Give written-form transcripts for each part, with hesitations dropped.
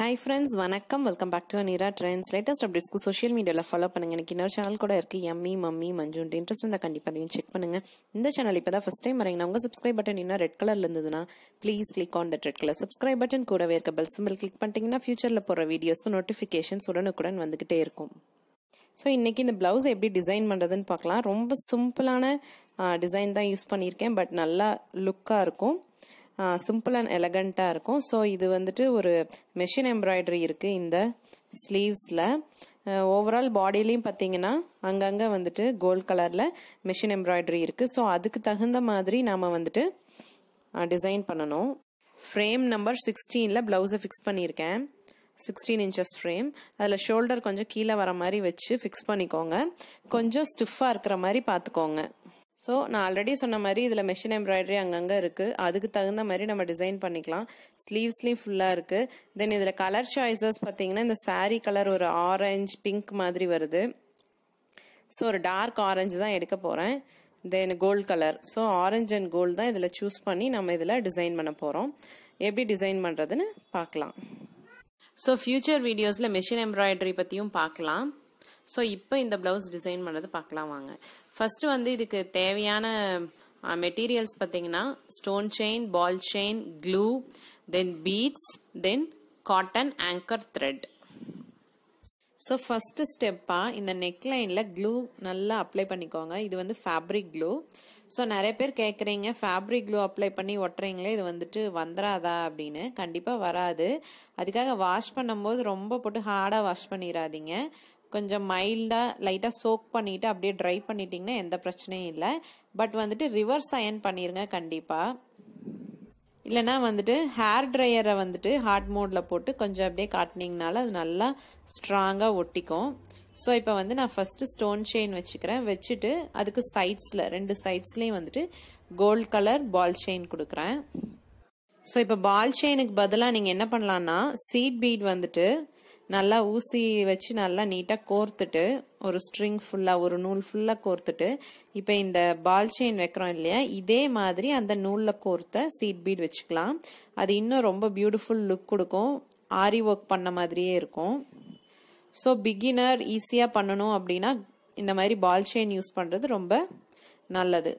Hi friends, வணக்கம். Welcome back to Anira Trends. Latest updates ku social media la follow பண்ணுங்க. எனக்கு இன்னொரு channel கூட இருக்கு, Yummy Mummy Manjuன்ட்டு. இன்ட்ரெஸ்ட் இருந்தா கண்டிப்பா அதையும் செக் பண்ணுங்க. இந்த சேனல் இப்பதான் ஃபர்ஸ்ட் டைம் வரீங்கன்னா உங்க சப்ஸ்கிரைப் பட்டன் இன்னும் ரெட் கலர்ல இருந்ததுன்னா please click on that red colour subscribe button. கூடவே இருக்க பெல் சிம்பிள் கிளிக் பண்ணிட்டீங்கன்னா ஃபியூச்சர்ல போற வீடியோஸ்க்கு நோட்டிபிகேஷன்ஸ் உடனுக்குடன் வந்துகிட்டே இருக்கும். ஸோ இன்னைக்கு இந்த பிளவுஸ் எப்படி டிசைன் பண்றதுன்னு பார்க்கலாம். ரொம்ப சிம்பிளான டிசைன் தான் யூஸ் பண்ணியிருக்கேன், பட் நல்லா லுக்கா இருக்கும், சிம்பிள் அண்ட் எலகண்டா இருக்கும். ஸோ இது வந்துட்டு ஒரு மெஷின் எம்ப்ராய்டரி இருக்கு இந்த ஸ்லீவ்ஸ்ல. ஓவரால் பாடியிலையும் பார்த்தீங்கன்னா அங்கங்க வந்துட்டு கோல்ட் கலர்ல மெஷின் எம்ப்ராய்டரி இருக்கு. ஸோ அதுக்கு தகுந்த மாதிரி நாம வந்துட்டு டிசைன் பண்ணணும். ஃப்ரேம் நம்பர் 16ல பிளவுஸை ஃபிக்ஸ் பண்ணியிருக்கேன். 16 இன்ச்சஸ் ஃப்ரேம். அதில் ஷோல்டர் கொஞ்சம் கீழே வர மாதிரி வச்சு ஃபிக்ஸ் பண்ணிக்கோங்க. கொஞ்சம் ஸ்டிஃபாக இருக்கிற மாதிரி பார்த்துக்கோங்க. ஸோ நான் ஆல்ரெடி சொன்ன மாதிரி இதில் மெஷின் எம்ப்ராய்டரி அங்கங்கே இருக்குது, அதுக்கு தகுந்த மாதிரி நம்ம டிசைன் பண்ணிக்கலாம். ஸ்லீவ்ஸ்லேயும் ஃபுல்லாக இருக்குது. தென் இதில் கலர் சாய்ஸஸ் பார்த்தீங்கன்னா இந்த சாரீ கலர் ஒரு ஆரஞ்சு பிங்க் மாதிரி வருது. ஸோ ஒரு டார்க் ஆரஞ்சு தான் எடுக்க போகிறேன். Then gold colour. So orange and gold தான் இதில் சூஸ் பண்ணி நம்ம இதில் டிசைன் பண்ண போகிறோம். எப்படி டிசைன் பண்ணுறதுன்னு பார்க்கலாம். ஸோ ஃபியூச்சர் வீடியோஸில் மெஷின் எம்ப்ராய்டரி பற்றியும் பார்க்கலாம். ஸோ இப்போ இந்த பிளவுஸ் டிசைன் பண்ணுறது பார்க்கலாம் வாங்க. ஃபர்ஸ்ட் வந்து இதுக்கு தேவையான மெட்டீரியல்ஸ் பார்த்தீங்கன்னா stone chain, ball chain, glue, then beads, then cotton anchor thread. So first ஸ்டெப்பாக இந்த நெக்லைனில் க்ளூ நல்லா அப்ளை பண்ணிக்கோங்க. இது வந்து ஃபேப்ரிக் க்ளூ. ஸோ நிறைய பேர் கேட்குறீங்க, ஃபேப்ரிக் க்ளூ அப்ளை பண்ணி ஒட்டுறீங்களே, இது வந்துட்டு வந்துடாதா அப்படின்னு. கண்டிப்பாக வராது. அதுக்காக வாஷ் பண்ணும்போது ரொம்ப போட்டு ஹார்டாக வாஷ் பண்ணிடாதீங்க. கொஞ்சம் மைல்டாக லைட்டாக சோக் பண்ணிவிட்டு அப்படியே ட்ரை பண்ணிட்டீங்கன்னா எந்த பிரச்சனையும் இல்லை. பட் வந்துட்டு ரிவர்ஸ் அயன் பண்ணிடுங்க கண்டிப்பாக. இல்லைனா வந்துட்டு ஹேர் ட்ரையரை வந்துட்டு ஹாட் மோடில் போட்டு கொஞ்சம் அப்படியே காட்டினீங்கனால அது நல்லா ஸ்ட்ராங்காக ஒட்டிக்கும். ஸோ இப்போ வந்து நான் ஃபர்ஸ்ட் ஸ்டோன் செயின் வச்சுக்கிறேன். வச்சுட்டு அதுக்கு சைட்ஸில் 2 சைட்ஸ்லேயும் வந்துட்டு கோல்ட் கலர் பால் செயின் கொடுக்குறேன். ஸோ இப்போ பால் செயினுக்கு பதிலாக நீங்கள் என்ன பண்ணலான்னா சீட் பீட் வந்துட்டு நல்லா ஊசி வச்சு நல்லா நீட்டாக கோர்த்துட்டு ஒரு ஸ்ட்ரிங் ஃபுல்லாக ஒரு நூல் ஃபுல்லாக கோர்த்துட்டு இப்போ இந்த பால் செயின் வைக்கிறோம் இல்லையா, இதே மாதிரி அந்த நூலில் கோர்த்த சீட் பீட் வச்சுக்கலாம். அது இன்னும் ரொம்ப பியூட்டிஃபுல் லுக் கொடுக்கும், ஆரி ஒர்க் பண்ண மாதிரியே இருக்கும். ஸோ பிகினர் ஈஸியாக பண்ணணும் அப்படின்னா இந்த மாதிரி பால் செயின் யூஸ் பண்ணுறது ரொம்ப நல்லது.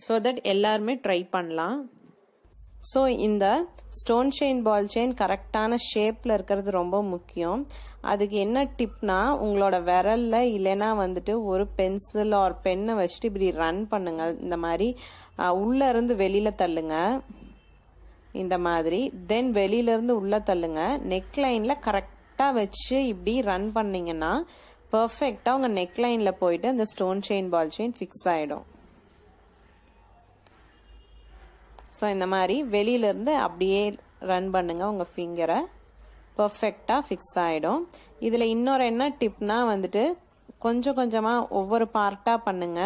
ஸோ தட் எல்லாருமே ட்ரை பண்ணலாம். ஸோ இந்த ஸ்டோன் செயின் பால் செயின் கரெக்டான ஷேப்பில் இருக்கிறது ரொம்ப முக்கியம். அதுக்கு என்ன டிப்னா உங்களோட விரல்ல இல்லைன்னா வந்துட்டு ஒரு பென்சில் ஆர் பென்னை வச்சுட்டு இப்படி ரன் பண்ணுங்க. இந்த மாதிரி உள்ள இருந்து வெளியில தள்ளுங்க இந்த மாதிரி. தென் வெளியில இருந்து உள்ள தள்ளுங்க. நெக் லைன்ல கரெக்டாக வச்சு இப்படி ரன் பண்ணீங்கன்னா பர்ஃபெக்டா உங்க நெக் லைன்ல போயிட்டு அந்த stone chain ball chain fix ஆயிடும். ஸோ இந்த மாதிரி வெளியிலேருந்து அப்படியே ரன் பண்ணுங்க உங்கள் ஃபிங்கரை, பர்ஃபெக்டாக ஃபிக்ஸ் ஆகிடும். இதில் இன்னொரு என்ன டிப்னா வந்துட்டு கொஞ்சம் கொஞ்சமாக ஒவ்வொரு பார்ட்டாக பண்ணுங்க.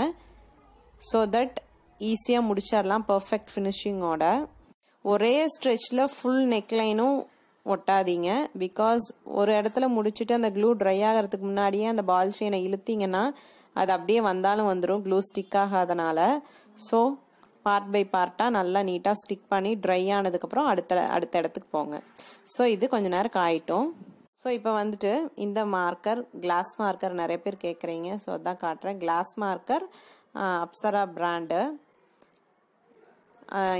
ஸோ தட் ஈஸியாக முடிச்சிடலாம் பர்ஃபெக்ட் ஃபினிஷிங்கோட. ஒரே ஸ்ட்ரெச்சில் ஃபுல் நெக்லைனும் ஒட்டாதீங்க. பிகாஸ் ஒரு இடத்துல முடிச்சுட்டு அந்த க்ளூ ட்ரை ஆகிறதுக்கு முன்னாடியே அந்த பால் செயினை இழுத்தீங்கன்னா அது அப்படியே வந்தாலும் வந்துடும், க்ளூ ஸ்டிக் ஆகாதனால. ஸோ பார்ட் பை பார்ட்டாக நல்லா நீட்டாக ஸ்டிக் பண்ணி ட்ரை ஆனதுக்கப்புறம் அடுத்த இடத்துக்கு போங்க. ஸோ இது கொஞ்ச நேரம் காயிட்டும். ஸோ இப்போ வந்துட்டு இந்த மார்க்கர், கிளாஸ் மார்க்கர் நிறைய பேர் கேட்குறீங்க, ஸோ அதான் காட்டுறேன். Glass marker Apsara brand.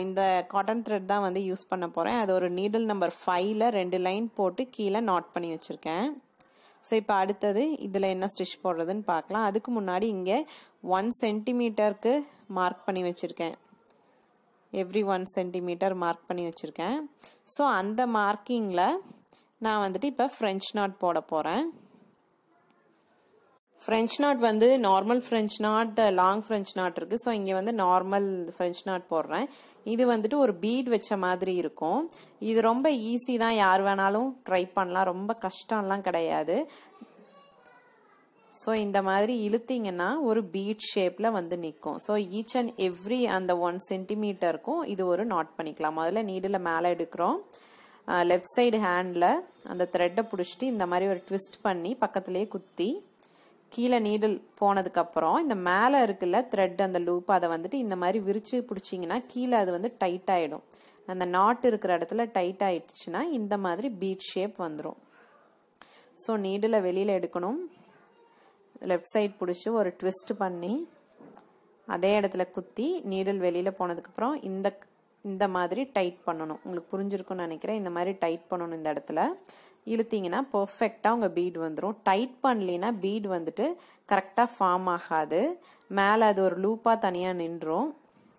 இந்த காட்டன் த்ரெட் தான் வந்து யூஸ் பண்ண போகிறேன். அது ஒரு நீடில் நம்பர் 5ல் 2 லைன் போட்டு கீழே நாட் பண்ணி வச்சுருக்கேன். ஸோ இப்போ அடுத்தது இதில் என்ன ஸ்டிச் போடுறதுன்னு பார்க்கலாம். அதுக்கு முன்னாடி இங்கே 1 சென்டிமீட்டருக்கு மார்க் பண்ணி வச்சுருக்கேன். எவ்ரி 1 சென்டிமீட்டர் மார்க் பண்ணி வச்சுருக்கேன். ஸோ அந்த மார்க்கிங்கில் நான் வந்துட்டு இப்போ ஃப்ரெஞ்ச் நாட் போட போகிறேன். ஃப்ரெஞ்ச் நாட் வந்து normal French not, long French not இருக்குது. ஸோ இங்கே வந்து நார்மல் ஃப்ரெஞ்ச் நாட் போடுறேன். இது வந்துட்டு ஒரு பீட் வச்ச மாதிரி இருக்கும். இது ரொம்ப ஈஸி தான், யார் வேணாலும் ட்ரை பண்ணலாம், ரொம்ப கஷ்டம்லாம் கிடையாது. ஸோ இந்த மாதிரி இழுத்தீங்கன்னா ஒரு பீட் ஷேப்பில் வந்து நிற்கும். ஸோ ஈச் அண்ட் எவ்ரி அந்த 1 சென்டிமீட்டருக்கும் இது ஒரு நாட் பண்ணிக்கலாம். முதல்ல நீடில் மேலே எடுக்கிறோம். லெஃப்ட் சைடு ஹேண்டில் அந்த த்ரெட்டை பிடிச்சிட்டு இந்த மாதிரி ஒரு ட்விஸ்ட் பண்ணி பக்கத்துலேயே குத்தி கீழே நீடில் போனதுக்கப்புறம் இந்த மேலே இருக்குல்ல த்ரெட் அந்த லூப், அதை வந்துட்டு இந்த மாதிரி விரிச்சு பிடிச்சிங்கன்னா கீழே அது வந்து டைட் ஆகிடும். அந்த நாட் இருக்கிற இடத்துல டைட் ஆயிடுச்சுன்னா இந்த மாதிரி பீட் ஷேப் வந்துடும். ஸோ நீடில் வெளியில் எடுக்கணும், லெஃப்ட் சைட் பிடிச்சி ஒரு ட்விஸ்ட் பண்ணி அதே இடத்துல குத்தி நீடில் வெளியில் போனதுக்கப்புறம் இந்த மாதிரி டைட் பண்ணணும். உங்களுக்கு புரிஞ்சிருக்கும்னு நினைக்கிறேன். இந்த மாதிரி டைட் பண்ணணும். இந்த இடத்துல இழுத்தீங்கன்னா பர்ஃபெக்டாக உங்கள் பீட் வந்துடும். டைட் பண்ணலின்னா பீட் வந்துட்டு கரெக்டாக ஃபார்ம் ஆகாது, மேலே அது ஒரு லூப்பாக தனியாக நின்றும்.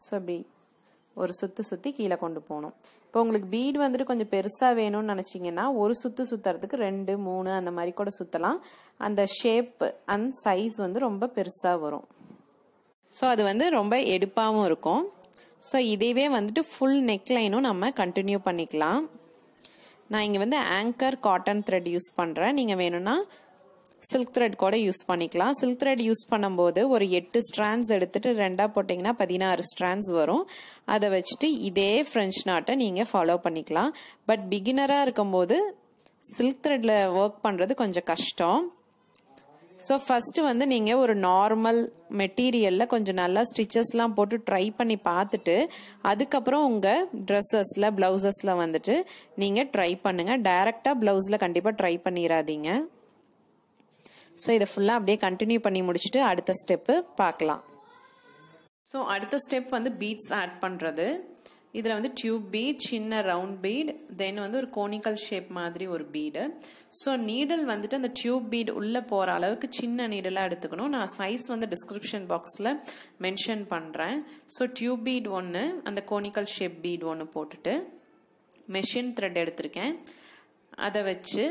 ஸோ இப்படி ஒரு சுற்றி கீழே கொண்டு போகணும். இப்போ உங்களுக்கு பீட் வந்துட்டு கொஞ்சம் பெருசாக வேணும்னு நினச்சிங்கன்னா ஒரு சுற்றுறதுக்கு 2, 3 அந்த மாதிரி கூட சுற்றலாம். அந்த ஷேப் அண்ட் சைஸ் வந்து ரொம்ப பெருசாக வரும். ஸோ அது வந்து ரொம்ப எடுப்பாகவும் இருக்கும். ஸோ இதுவே வந்துட்டு ஃபுல் நெக்லைனும் நம்ம கண்டினியூ பண்ணிக்கலாம். நான் இங்கே வந்து ஆங்கர் காட்டன் த்ரெட் யூஸ் பண்ணுறேன். நீங்கள் வேணும்னா சில்க் த்ரெட் கூட யூஸ் பண்ணிக்கலாம். சில்க் த்ரெட் யூஸ் பண்ணும்போது ஒரு 8 ஸ்ட்ராண்ட்ஸ் எடுத்துட்டு 2ஆக போட்டிங்கன்னா 16 ஸ்ட்ராண்ட்ஸ் வரும். அதை வச்சுட்டு இதே ஃப்ரெஞ்ச் நாட்டை நீங்கள் ஃபாலோ பண்ணிக்கலாம். பட் பிகினராக இருக்கும்போது சில்க் த்ரெட்டில் ஒர்க் பண்ணுறது கொஞ்சம் கஷ்டம். ஸோ ஃபஸ்ட்டு வந்து நீங்கள் ஒரு நார்மல் மெட்டீரியலில் கொஞ்சம் நல்லா ஸ்டிச்சஸ்லாம் போட்டு ட்ரை பண்ணி பார்த்துட்டு அதுக்கப்புறம் உங்கள் ட்ரெஸ்ஸஸில் ப்ளவுசஸில் வந்துட்டு நீங்கள் ட்ரை பண்ணுங்கள். டைரெக்டாக ப்ளவுஸில் கண்டிப்பாக ட்ரை பண்ணிடாதீங்க. ஸோ இதை ஃபுல்லாக அப்படியே கண்டினியூ பண்ணி முடிச்சுட்டு அடுத்த ஸ்டெப்பு பார்க்கலாம். ஸோ அடுத்த ஸ்டெப் வந்து பீட்ஸ் ஆட் பண்ணுறது. இதில் வந்து டியூப் பீட், சின்ன ரவுண்ட் பீட், தென் வந்து ஒரு கோனிக்கல் ஷேப் மாதிரி ஒரு பீடு. ஸோ நீடில் வந்துட்டு அந்த டியூப் பீட் உள்ளே போகிற அளவுக்கு சின்ன நீடலாக எடுத்துக்கணும். நான் சைஸ் வந்து டிஸ்கிரிப்ஷன் பாக்ஸில் மென்ஷன் பண்ணுறேன். ஸோ டியூப் பீட் ஒன்று, அந்த கோனிக்கல் ஷேப் பீட் ஒன்று போட்டுட்டு மெஷின் த்ரெட் எடுத்திருக்கேன். அதை வச்சு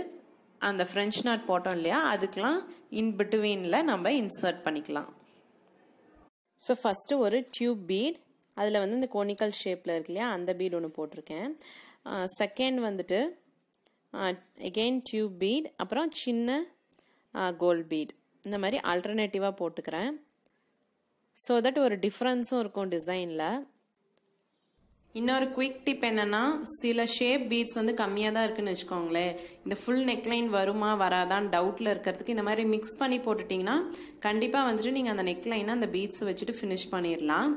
அந்த ஃப்ரெஞ்ச் நாட் போட்டோம் இல்லையா, அதுக்கெலாம் இன் பிட்வீனில் நம்ம இன்சர்ட் பண்ணிக்கலாம். ஸோ ஃபஸ்ட்டு ஒரு டியூப் பீட், அதில் வந்து இந்த கோனிக்கல் ஷேப்பில் இருக்கு இல்லையா அந்த பீட் ஒன்று போட்டிருக்கேன். செகண்ட் வந்துட்டு அகெயின் டியூப் பீட், அப்புறம் சின்ன கோல்ட் பீட், இந்த மாதிரி ஆல்டர்னேட்டிவாக போட்டுக்கிறேன். ஸோ தட் ஒரு டிஃப்ரென்ஸும் இருக்கும் டிசைனில். இன்னொரு குயிக் டிப் என்னன்னா, சில ஷேப் பீட்ஸ் வந்து கம்மியாக தான் இருக்குன்னு வச்சுக்கோங்களேன். இந்த ஃபுல் நெக்லைன் வருமா வராதான்னு டவுட்டில் இருக்கிறதுக்கு இந்த மாதிரி மிக்ஸ் பண்ணி போட்டுட்டிங்கன்னா கண்டிப்பாக வந்துட்டு நீங்கள் அந்த நெக்லைனை அந்த பீட்ஸை வச்சுட்டு ஃபினிஷ் பண்ணிடலாம்.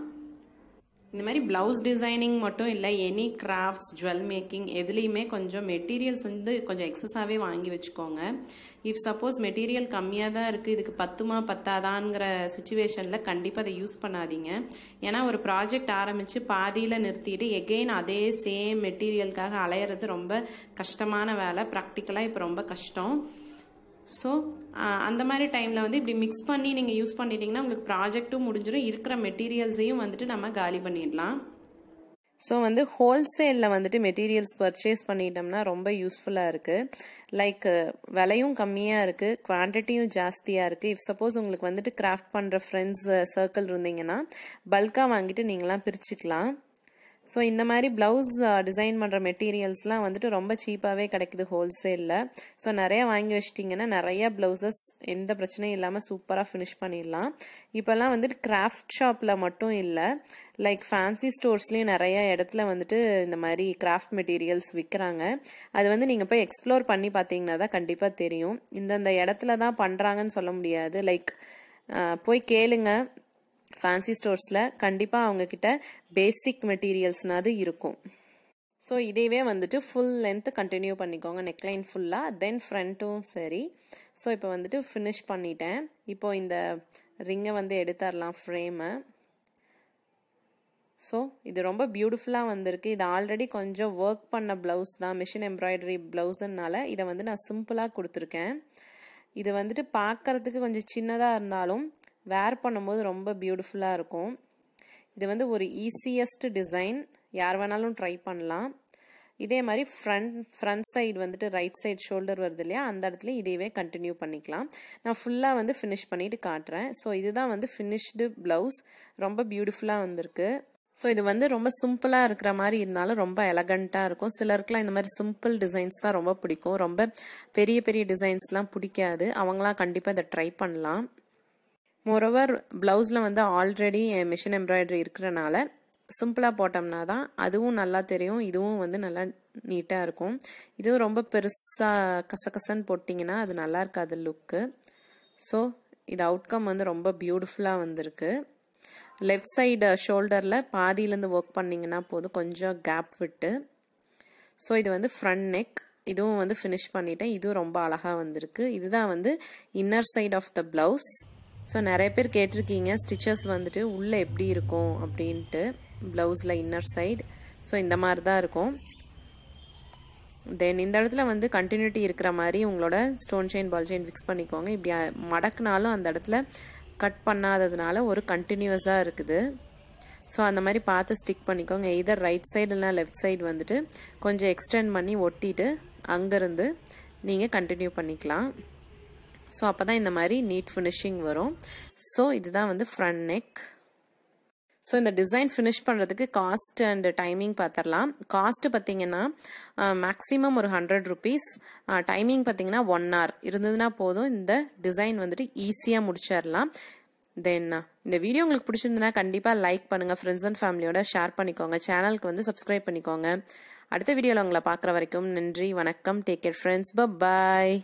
இந்த மாதிரி பிளவுஸ் டிசைனிங் மட்டும் இல்லை, எனி கிராஃப்ட்ஸ், ஜுவல் மேக்கிங் எதுலேயுமே கொஞ்சம் மெட்டீரியல்ஸ் வந்து கொஞ்சம் எக்ஸஸாகவே வாங்கி வச்சுக்கோங்க. இஃப் சப்போஸ் மெட்டீரியல் கம்மியாக தான் இருக்குது, இதுக்கு பத்துமா பத்தாதான்ங்கிற சுச்சுவேஷனில் கண்டிப்பாக அதை யூஸ் பண்ணாதீங்க. ஏன்னா ஒரு ப்ராஜெக்ட் ஆரம்பித்து பாதியில் நிறுத்திட்டு எகெயின் அதே சேம் மெட்டீரியலுக்காக அலையிறது ரொம்ப கஷ்டமான வேலை. ப்ராக்டிக்கலாக இப்போ ரொம்ப கஷ்டம். ஸோ அந்த மாதிரி டைமில் வந்து இப்படி மிக்ஸ் பண்ணி நீங்கள் யூஸ் பண்ணிட்டீங்கன்னா உங்களுக்கு ப்ராஜெக்ட்டும் முடிஞ்சிடும், இருக்கிற மெட்டீரியல்ஸையும் வந்துட்டு நம்ம காலி பண்ணிடலாம். ஸோ வந்து ஹோல்சேலில் வந்துட்டு மெட்டீரியல்ஸ் பர்ச்சேஸ் பண்ணிட்டோம்னா ரொம்ப யூஸ்ஃபுல்லாக இருக்குது. லைக் விலையும் கம்மியாக இருக்குது, குவான்டிட்டியும் ஜாஸ்தியாக இருக்குது. இஃப் சப்போஸ் உங்களுக்கு வந்துட்டு கிராஃப்ட் பண்ணுற ஃப்ரெண்ட்ஸ் சர்க்கிள் இருந்தீங்கன்னா பல்காக வாங்கிட்டு நீங்களாம் பிரிச்சுக்கலாம். ஸோ இந்த மாதிரி ப்ளவுஸ் டிசைன் பண்ணுற மெட்டீரியல்ஸ்லாம் வந்துட்டு ரொம்ப சீப்பாகவே கிடைக்குது ஹோல்சேலில். ஸோ நிறையா வாங்கி வச்சிட்டிங்கன்னா நிறையா ப்ளவுசஸ் எந்த பிரச்சனையும் இல்லாமல் சூப்பராக ஃபினிஷ் பண்ணிடலாம். இப்போல்லாம் வந்துட்டு கிராஃப்ட் ஷாப்பில் மட்டும் இல்லை, லைக் ஃபேன்சி ஸ்டோர்ஸ்லேயும் நிறையா இடத்துல வந்துட்டு இந்த மாதிரி கிராஃப்ட் மெட்டீரியல்ஸ் விற்கிறாங்க. அது வந்து நீங்கள் போய் எக்ஸ்ப்ளோர் பண்ணி பார்த்தீங்கன்னா தான் கண்டிப்பாக தெரியும். இந்தந்த இடத்துல தான் பண்ணுறாங்கன்னு சொல்ல முடியாது. லைக் போய் கேளுங்க, ஃபேன்சி ஸ்டோர்ஸில் கண்டிப்பாக அவங்கக்கிட்ட பேசிக் மெட்டீரியல்ஸ்னாது இருக்கும். ஸோ இதேவே வந்துட்டு ஃபுல் லென்த்து கண்டினியூ பண்ணிக்கோங்க, நெக்லைன் ஃபுல்லாக, தென் ஃப்ரண்ட்டும் சரி. ஸோ இப்போ வந்துட்டு ஃபினிஷ் பண்ணிட்டேன். இப்போது இந்த ரிங்கை வந்து எடுத்துடலாம் ஃப்ரேமை. ஸோ இது ரொம்ப பியூட்டிஃபுல்லாக வந்திருக்கு. இது ஆல்ரெடி கொஞ்சம் ஒர்க் பண்ண ப்ளவுஸ் தான், மிஷின் எம்ப்ராய்டரி ப்ளவுஸுனால இதை வந்து நான் சிம்பிளாக கொடுத்துருக்கேன். இது வந்துட்டு பார்க்கறதுக்கு கொஞ்சம் சின்னதாக இருந்தாலும் வேர் பண்ணும்போது ரொம்ப பியூட்டிஃபுல்லாக இருக்கும். இது வந்து ஒரு ஈஸியஸ்ட் டிசைன், யார் வேணாலும் ட்ரை பண்ணலாம். இதே மாதிரி ஃப்ரண்ட் சைடு வந்துட்டு ரைட் சைடு ஷோல்டர் வருது இல்லையா, அந்த இடத்துல இதையவே கண்டினியூ பண்ணிக்கலாம். நான் ஃபுல்லாக வந்து ஃபினிஷ் பண்ணிட்டு காட்டுறேன். ஸோ இதுதான் வந்து ஃபினிஷ்டு ப்ளவுஸ், ரொம்ப பியூட்டிஃபுல்லாக வந்திருக்கு. ஸோ இது வந்து ரொம்ப சிம்பிளாக இருக்கிற மாதிரி இருந்தாலும் ரொம்ப எலகண்ட்டாக இருக்கும். சிலருக்குலாம் இந்த மாதிரி சிம்பிள் டிசைன்ஸ் தான் ரொம்ப பிடிக்கும், ரொம்ப பெரிய பெரிய டிசைன்ஸ்லாம் பிடிக்காது. அவங்களாம் கண்டிப்பாக இதை ட்ரை பண்ணலாம். மோரோவர் ப்ளவுஸில் வந்து ஆல்ரெடி மிஷின் எம்ப்ராய்டரி இருக்கிறனால சிம்பிளாக போட்டோம்னா தான் அதுவும் நல்லா தெரியும், இதுவும் வந்து நல்லா நீட்டாக இருக்கும். இதுவும் ரொம்ப பெருசாக கசகசன்னு போட்டிங்கன்னா அது நல்லா இருக்காது லுக்கு. ஸோ இது அவுட்கம் வந்து ரொம்ப பியூட்டிஃபுல்லாக வந்திருக்கு. லெஃப்ட் சைடு ஷோல்டரில் பாதியிலேருந்து ஒர்க் பண்ணிங்கன்னா போதும், கொஞ்சம் கேப் விட்டு. ஸோ இது வந்து ஃப்ரண்ட் நெக், இதுவும் வந்து ஃபினிஷ் பண்ணிட்டேன். இதுவும் ரொம்ப அழகாக வந்திருக்கு. இதுதான் வந்து inner side of the blouse. So நிறைய பேர் கேட்டிருக்கீங்க ஸ்டிச்சஸ் வந்துட்டு உள்ளே எப்படி இருக்கும் அப்படின்ட்டு ப்ளவுஸில் இன்னர் சைடு. ஸோ இந்த மாதிரி தான் இருக்கும். தென் இந்த இடத்துல வந்து கண்டினியூட்டி இருக்கிற மாதிரி உங்களோட stone chain ball chain fix பண்ணிக்கோங்க. இப்படி மடக்குனாலும் அந்த இடத்துல கட் பண்ணாததுனால ஒரு கண்டினியூஸாக இருக்குது. ஸோ அந்த மாதிரி பார்த்து ஸ்டிக் பண்ணிக்கோங்க. எதர் ரைட் சைடு இல்லைனா லெஃப்ட் சைடு வந்துட்டு கொஞ்சம் எக்ஸ்டெண்ட் பண்ணி ஒட்டிட்டு அங்கேருந்து நீங்கள் கண்டினியூ பண்ணிக்கலாம். ஸோ அப்போ தான் இந்த மாதிரி நீட் ஃபினிஷிங் வரும். ஸோ இதுதான் வந்து ஃப்ரண்ட் நெக். ஸோ இந்த டிசைன் ஃபினிஷ் பண்ணுறதுக்கு காஸ்ட் அண்ட் டைமிங் பார்த்துடலாம். காஸ்ட்டு பார்த்தீங்கன்னா மேக்ஸிமம் ஒரு 100 rupees. டைமிங் பார்த்தீங்கன்னா 1 hour இருந்ததுன்னா போதும். இந்த டிசைன் வந்துட்டு ஈஸியாக முடிச்சிடலாம். தென் இந்த வீடியோ உங்களுக்கு பிடிச்சிருந்ததுன்னா கண்டிப்பாக லைக் பண்ணுங்கள், ஃப்ரெண்ட்ஸ் அண்ட் ஃபேமிலியோட ஷேர் பண்ணிக்கோங்க, சேனலுக்கு வந்து சப்ஸ்கிரைப் பண்ணிக்கோங்க. அடுத்த வீடியோவில் உங்களை பார்க்குற வரைக்கும் நன்றி, வணக்கம், டேக் கேர் ஃப்ரெண்ட்ஸ், பாய்.